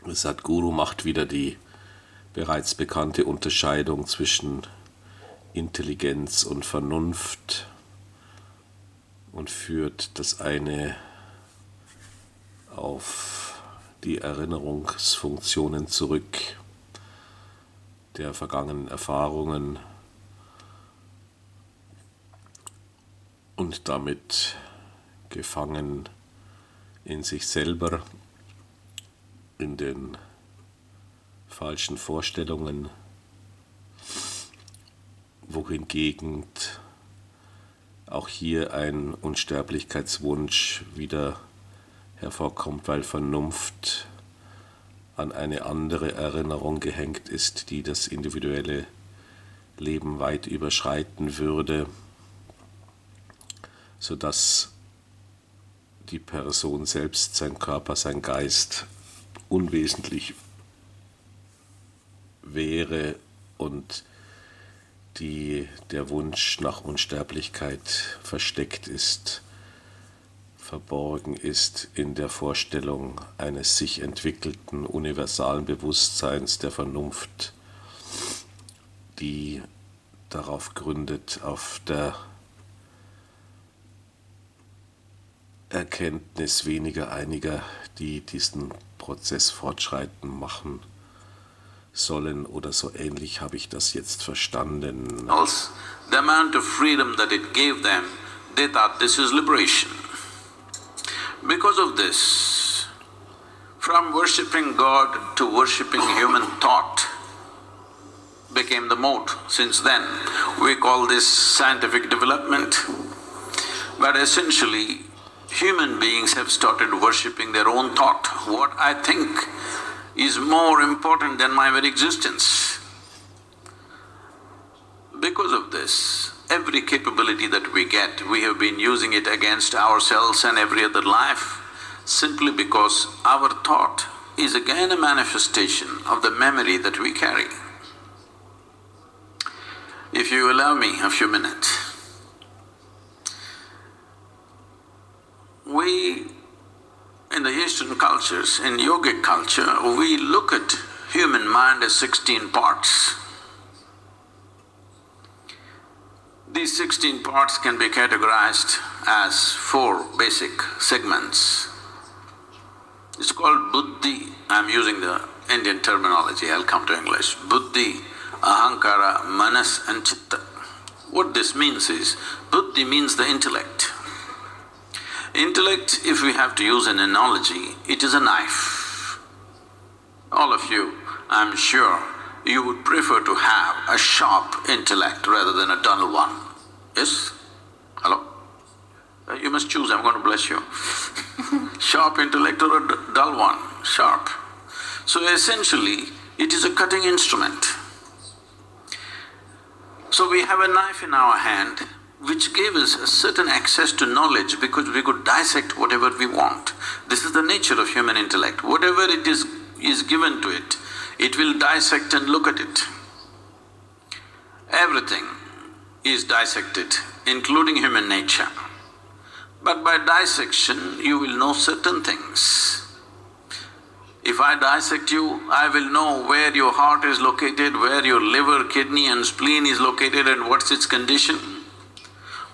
Sadhguru macht wieder die bereits bekannte Unterscheidung zwischen Intelligenz und Vernunft und führt das eine auf die Erinnerungsfunktionen zurück der vergangenen Erfahrungen und damit gefangen in sich selber, in den falschen Vorstellungen, wohingegen auch hier ein Unsterblichkeitswunsch wieder hervorkommt, weil Vernunft an eine andere Erinnerung gehängt ist, die das individuelle Leben weit überschreiten würde, sodass die Person selbst, sein Körper, sein Geist unwesentlich wäre und der Wunsch nach Unsterblichkeit versteckt ist, verborgen ist in der Vorstellung eines sich entwickelten universalen Bewusstseins der Vernunft, die darauf gründet, auf der Erkenntnis weniger einiger, die diesen Prozess fortschreiten machen sollen, oder so ähnlich habe ich das jetzt verstanden. The amount of freedom that it gave them, they thought this is liberation. Because of this, from worshipping God to worshipping human thought became the mode. Since then, we call this scientific development. But essentially, human beings have started worshipping their own thought. What I think is more important than my very existence. Because of this, every capability that we get, we have been using it against ourselves and every other life, simply because our thought is again a manifestation of the memory that we carry. If you allow me a few minutes, in the Eastern cultures, in yogic culture, we look at human mind as 16 parts. These 16 parts can be categorized as 4 basic segments. It's called buddhi. I'm using the Indian terminology, I'll come to English. Buddhi, ahankara, manas and chitta. What this means is, buddhi means the intellect. Intellect, if we have to use an analogy, it is a knife. All of you, I'm sure, you would prefer to have a sharp intellect rather than a dull one. Yes? Hello? You must choose, I'm going to bless you. Sharp intellect or a dull one? Sharp. So essentially, it is a cutting instrument. So we have a knife in our hand which gave us a certain access to knowledge because we could dissect whatever we want. This is the nature of human intellect. Whatever it is given to it, it will dissect and look at it. Everything is dissected, including human nature. But by dissection, you will know certain things. If I dissect you, I will know where your heart is located, where your liver, kidney and spleen is located and what's its condition.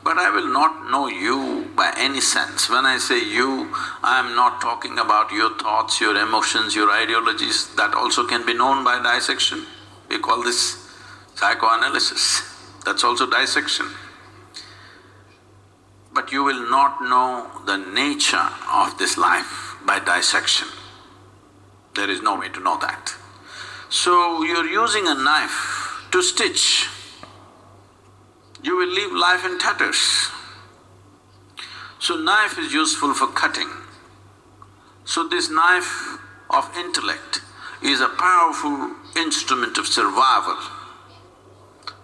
But I will not know you by any sense. When I say you, I am not talking about your thoughts, your emotions, your ideologies. That also can be known by dissection. We call this psychoanalysis. That's also dissection. But you will not know the nature of this life by dissection. There is no way to know that. So you're using a knife to stitch. You will leave life in tatters. So knife is useful for cutting. So this knife of intellect is a powerful instrument of survival,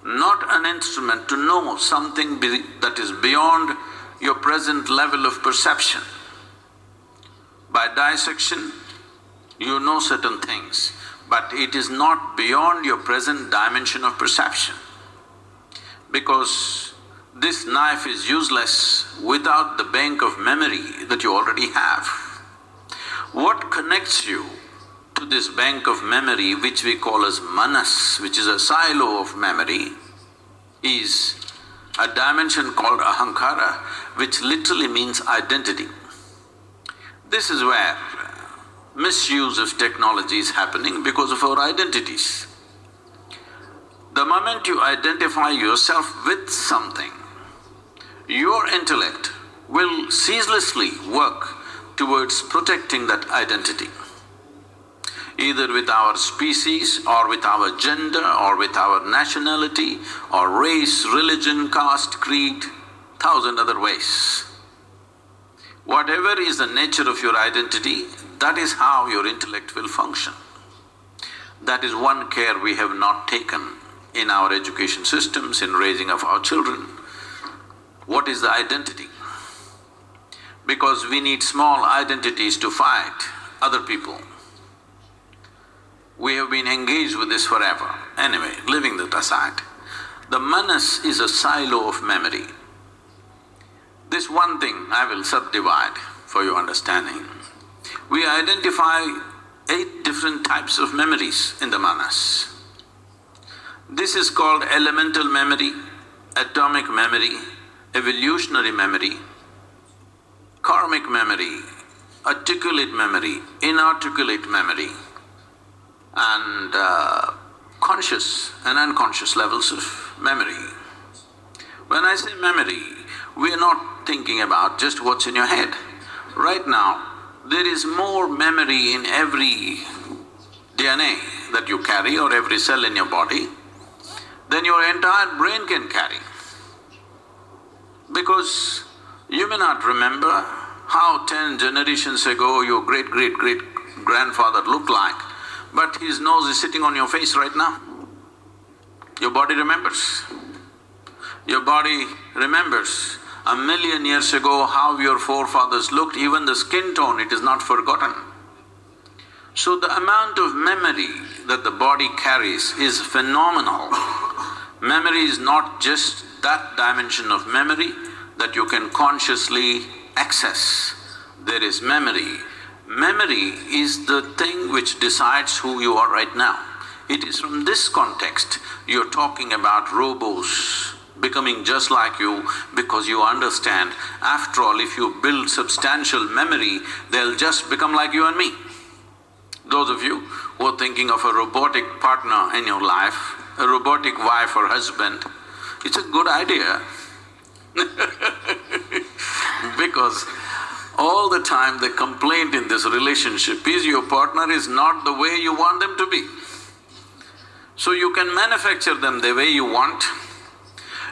not an instrument to know something that is beyond your present level of perception. By dissection, you know certain things, but it is not beyond your present dimension of perception. Because this knife is useless without the bank of memory that you already have. What connects you to this bank of memory which we call as manas, which is a silo of memory, is a dimension called ahankara, which literally means identity. This is where misuse of technology is happening because of our identities. The moment you identify yourself with something, your intellect will ceaselessly work towards protecting that identity, either with our species or with our gender or with our nationality or race, religion, caste, creed, 1,000 other ways. Whatever is the nature of your identity, that is how your intellect will function. That is one care we have not taken in our education systems, in raising of our children. What is the identity? Because we need small identities to fight other people. We have been engaged with this forever. Anyway, leaving that aside, the manas is a silo of memory. This one thing I will subdivide for your understanding. We identify 8 different types of memories in the manas. This is called elemental memory, atomic memory, evolutionary memory, karmic memory, articulate memory, inarticulate memory, and conscious and unconscious levels of memory. When I say memory, we are not thinking about just what's in your head. Right now, there is more memory in every DNA that you carry or every cell in your body than your entire brain can carry. Because you may not remember how 10 generations ago your great-great-great-grandfather looked like, but his nose is sitting on your face right now. Your body remembers. Your body remembers 1,000,000 years ago how your forefathers looked, even the skin tone, it is not forgotten. So the amount of memory that the body carries is phenomenal. Memory is not just that dimension of memory that you can consciously access. There is memory. Memory is the thing which decides who you are right now. It is from this context you're talking about robos becoming just like you because you understand, after all, if you build substantial memory, they'll just become like you and me. Those of you who are thinking of a robotic partner in your life, a robotic wife or husband, it's a good idea because all the time the complaint in this relationship is your partner is not the way you want them to be. So you can manufacture them the way you want.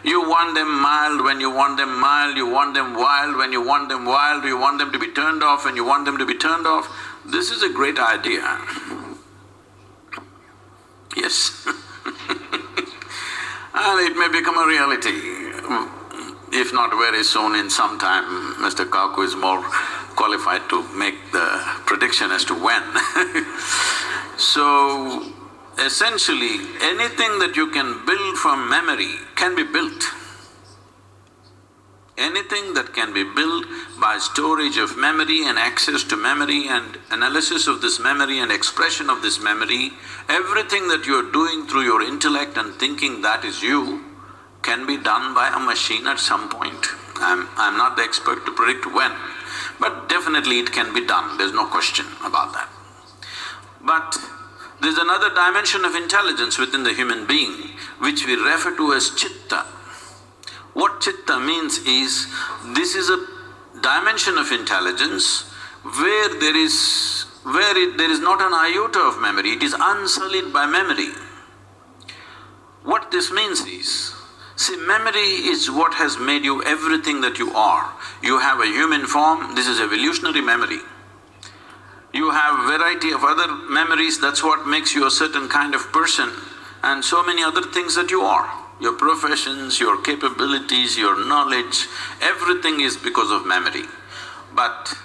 You want them mild when you want them mild, you want them wild when you want them wild, you want them to be turned off when you want them to be turned off. This is a great idea. Yes and it may become a reality. If not very soon, in some time, Mr. Kaku is more qualified to make the prediction as to when So, essentially, anything that you can build from memory can be built. Anything that can be built by storage of memory and access to memory and analysis of this memory and expression of this memory, everything that you're doing through your intellect and thinking that is you, can be done by a machine at some point. I'm not the expert to predict when, but definitely it can be done, there's no question about that. But there's another dimension of intelligence within the human being which we refer to as chitta. What chitta means is, this is a dimension of intelligence where there is not an iota of memory, it is unsullied by memory. What this means is, see, memory is what has made you everything that you are. You have a human form, this is evolutionary memory. You have variety of other memories, that's what makes you a certain kind of person, and so many other things that you are. Your professions, your capabilities, your knowledge, everything is because of memory. But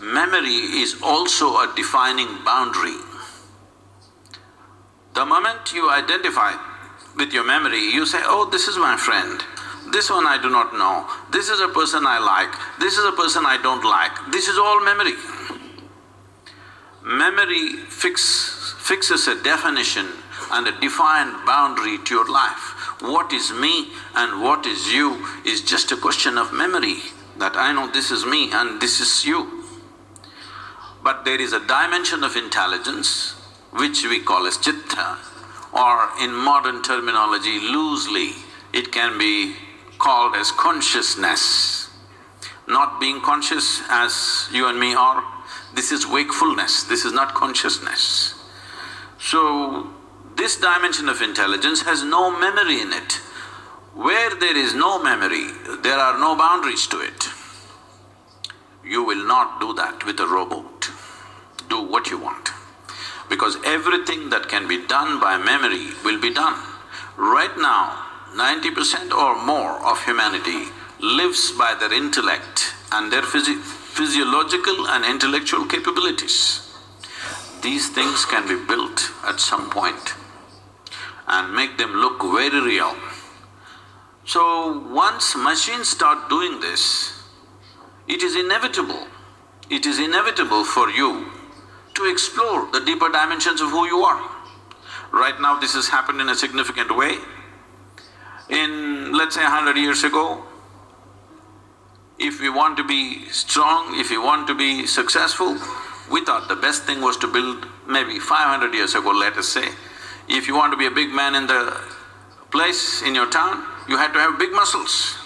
memory is also a defining boundary. The moment you identify with your memory, you say, oh, this is my friend, this one I do not know, this is a person I like, this is a person I don't like, this is all memory. Memory fixes a definition and a defined boundary to your life. What is me and what is you is just a question of memory, that I know this is me and this is you. But there is a dimension of intelligence which we call as chitta, or in modern terminology loosely, it can be called as consciousness. Not being conscious as you and me are, this is wakefulness, this is not consciousness. So, this dimension of intelligence has no memory in it. Where there is no memory, there are no boundaries to it. You will not do that with a robot. Do what you want. Because everything that can be done by memory will be done. Right now, 90% or more of humanity lives by their intellect and their physiological and intellectual capabilities. These things can be built at some point and make them look very real. So, once machines start doing this, it is inevitable for you to explore the deeper dimensions of who you are. Right now this has happened in a significant way. In, let's say, 100 years ago, if we want to be strong, if we want to be successful, we thought the best thing was to build, maybe 500 years ago, let us say, if you want to be a big man in the place, in your town, you had to have big muscles.